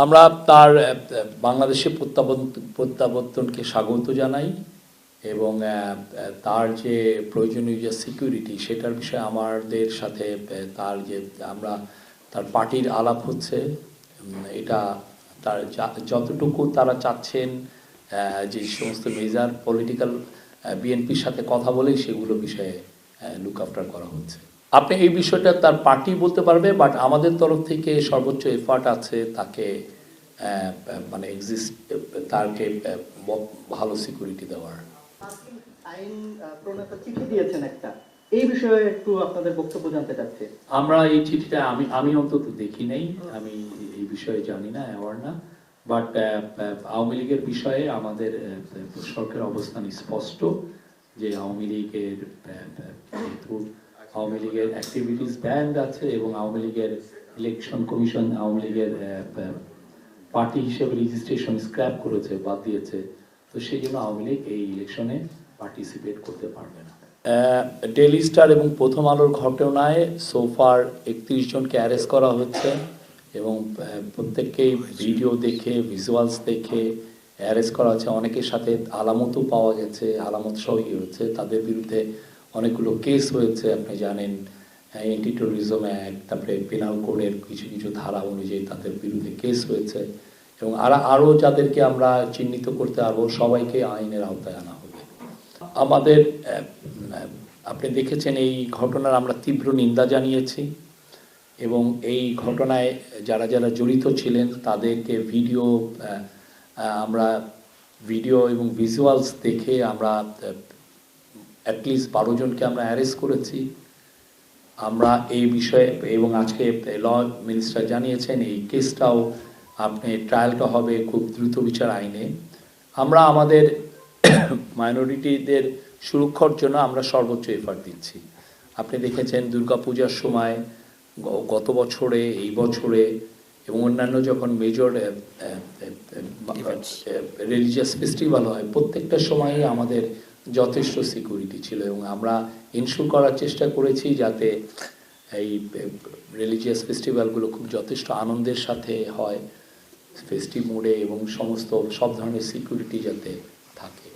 আমরা তার বাংলাদেশে প্রত্যাবর্তনকে স্বাগত জানাই এবং তার যে প্রয়োজনীয় যে সিকিউরিটি সেটার বিষয়ে আমাদের সাথে তার যে আমরা তার পার্টির আলাপ হচ্ছে। এটা তার যতটুকু তারা চাচ্ছেন যে সমস্ত মেজর পলিটিক্যাল বিএনপির সাথে কথা বলেই সেগুলো বিষয়ে লুক আফটার করা হচ্ছে। আপনি এই বিষয়টা তার পার্টি বলতে পারবে, বাট আমাদের তরফ থেকে সর্বোচ্চ এফার্ট আছে তাকে মানে তাকে ভালো সিকিউরিটি দেওয়ার। আইন প্রণেতা চিঠি দিয়েছেন একটা, এই বিষয়ে একটু আপনাদের বক্তব্য জানতে চাচ্ছি। আমরা এই চিঠিটা আমি অন্তত দেখি নাই, আমি এই বিষয়ে জানি না, অ্যাওয়ার না। বাট আওয়ামী লীগের বিষয়ে আমাদের সরকারের অবস্থান স্পষ্ট যে আওয়ামী লীগের আওয়ামী লীগের অ্যাক্টিভিটিস ব্যান্ড আছে এবং আওয়ামী লীগের ইলেকশন কমিশন আওয়ামী লীগের পার্টি হিসেবে রেজিস্ট্রেশন স্ক্র্যাপ করেছে, বাদ দিয়েছে। তো সেই জন্য আওয়ামী লীগ এই ইলেকশনে পার্টিসিপেট করতে পারবে না। ডেইলি স্টার এবং প্রথম আলোর ঘটনায় সোফার 31 জনকে অ্যারেস্ট করা হচ্ছে এবং প্রত্যেককেই ভিডিও দেখে ভিজুয়ালস দেখে অ্যারেস্ট করা হচ্ছে। অনেকের সাথে আলামতও পাওয়া গেছে, আলামত সহ হয়েছে। তাদের বিরুদ্ধে অনেকগুলো কেস হয়েছে, আপনি জানেন, অ্যান্টি টেরোরিজম অ্যাক্ট, তারপরে পেনাল কোডের কিছু কিছু ধারা অনুযায়ী তাদের বিরুদ্ধে কেস হয়েছে এবং আরও যাদেরকে আমরা চিহ্নিত করতে পারবো সবাইকে আইনের আওতায় আনা হবে। আমাদের আপনি দেখেছেন এই ঘটনার আমরা তীব্র নিন্দা জানিয়েছি এবং এই ঘটনায় যারা যারা জড়িত ছিলেন তাদেরকে আমরা ভিডিও এবং ভিজুয়ালস দেখে আমরা অ্যাটলিস্ট 12 জনকে আমরা অ্যারেস্ট করেছি। আমরা এই বিষয়ে এবং আজকে ল মিনিস্টার জানিয়েছেন এই কেসটাও ট্রায়ালটা হবে খুব দ্রুত বিচার আইনে। আমরা আমাদের মাইনরিটিদের সুরক্ষার জন্য আমরা সর্বোচ্চ এফার্ট দিচ্ছি। আপনি দেখেছেন দুর্গাপূজার সময়, গত বছরে, এই বছরে এবং অন্যান্য যখন মেজর রিলিজিয়াস ফেস্টিভ্যাল হয় প্রত্যেকটা সময়ই আমাদের যথেষ্ট সিকিউরিটি ছিল এবং আমরা ইনশিওর করার চেষ্টা করেছি যাতে এই রিলিজিয়াস ফেস্টিভ্যালগুলো খুব যথেষ্ট আনন্দের সাথে হয়, ফেস্টিভ মোডে, এবং সব ধরনের সিকিউরিটি যাতে থাকে।